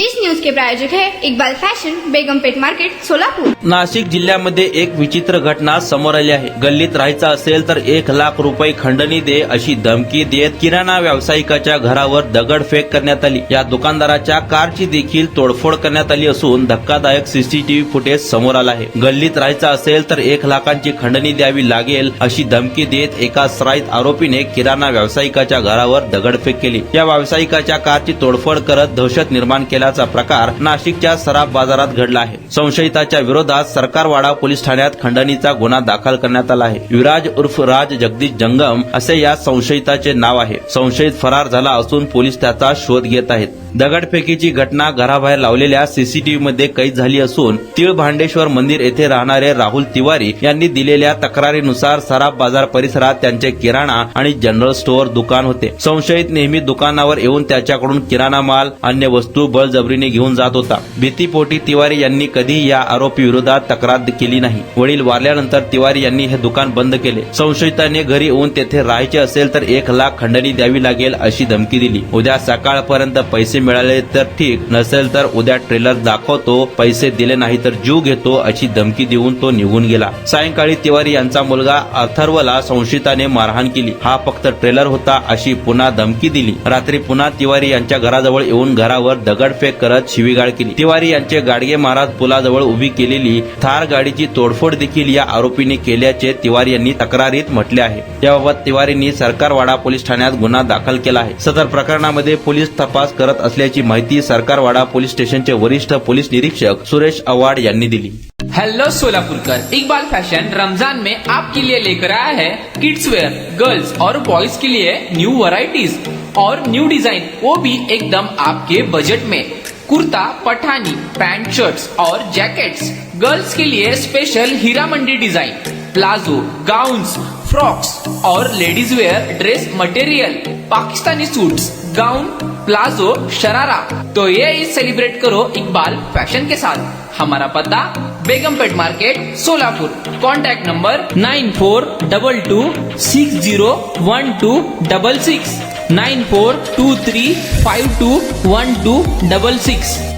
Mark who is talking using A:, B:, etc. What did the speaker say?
A: इस news के प्रायोजक है Iqbal fashion, Begumpet market, Solapur.
B: Nashik जिल्ह्यामध्ये एक विचित्र घटना समोर आली आहे। गल्लीत राहायचं असेल तर 1,00,000 रुपये खंडणी दे अशी धमकी देत किराणा व्यावसायिकाच्या घरावर दगडफेक करण्यात आली। या दुकानदाराच्या कारची देखील तोडफोड करण्यात आली असून धक्कादायक सीसीटीव्ही फुटेज समोर आलं आहे। गल्लीत राहायचं असेल तर 1,00,000ची खंडणी द्यावी लागेल अशी धमकी देत एका सराईत आरोपीने किराणा व्यावसायिकाच्या घरावर दगडफेक केली। या व्यावसायिकाच्या कारची तोडफोड करत दहशत निर्माण केल्याचा प्रकार नाशिकच्या सराफ बाजारात घडला आहे। संशयिताच्या विरोधात सरकारवाडा पोलीस ठाण्यात खंडणीचा गुन्हा दाखल करण्यात आला आहे। विराज उर्फ राज जगदीश जंगम असे या संशयिताचे नाव आहे। संशयित फरार झाला असून पोलीस त्याचा शोध घेत आहेत। दगडफेकीची घटना घराबाहेर लावलेल्या सीसीटीव्ही मध्ये कैद झाली असून तीळ भांडेश्वर मंदिर येथे राहणारे राहुल तिवारी यांनी दिलेल्या तक्रारीनुसार सराफ बाजार परिसरात त्यांचे किराणा आणि जनरल स्टोअर दुकान होते। संशयित नेहमी दुकानावर येऊन त्याच्याकडून किराणा माल अन्य वस्तू बळजबरीने घेऊन जात होता। भीतीपोटी तिवारी यांनी कधी या आरोपी विरोधात तक्रार केली नाही। वडील वारल्यानंतर तिवारी यांनी हे दुकान बंद केले। संशयिताने घरी येऊन तेथे राहायचे असेल तर 1,00,000 खंडणी द्यावी लागेल अशी धमकी दिली। उद्या सकाळपर्यंत पैसे मिळाले तर ठीक, नसेल तर उद्या ट्रेलर दाखवतो, पैसे दिले नाही तर जीव घेतो अशी धमकी देऊन तो निघून गेला। सायंकाळी तिवारी यांचा मुलगा अथर्वला संशयिताने मारहाण केली। हा फक्त ट्रेलर होता अशी पुन्हा धमकी दिली। रात्री पुन्हा तिवारी यांच्या घराजवळ येऊन घरावर दगडफेक करत शिवीगाळ केली। तिवारी यांचे गाडगे महाराज पुलाजवळ उभी केलेली थार गाडीची तोडफोड देखील या आरोपीने केल्याचे तिवारी यांनी तक्रारीत म्हटले आहे। याबाबत तिवारींनी सरकारवाडा पोलीस ठाण्यात गुन्हा दाखल केला आहे। सदर प्रकरणामध्ये पोलीस तपास करत असल्याची माहिती सरकारवाडा पोलीस स्टेशनचे वरिष्ठ पोलीस निरीक्षक सुरेश अवाड यांनी दिली।
C: हेलो सोलापुरकर, इकबाल फैशन रमजान में आपके लिए लेकर आया है किड्स वेयर, गर्ल्स और बॉयज के लिए न्यू वैरायटीज और न्यू डिजाइन, वो भी एकदम आपके बजट में। कुर्ता, पठानी, पैंट, शर्ट्स और जैकेट्स, गर्ल्स के लिए special Heera Mandi design, palazzo, gowns, frocks और ladies wear dress material, Pakistani suits, gown, palazzo, sharara. तो ये सेलिब्रेट करो इकबाल फैशन के साथ। हमारा पता Begumpet market, Solapur. Contact number 9422601266 9423521266।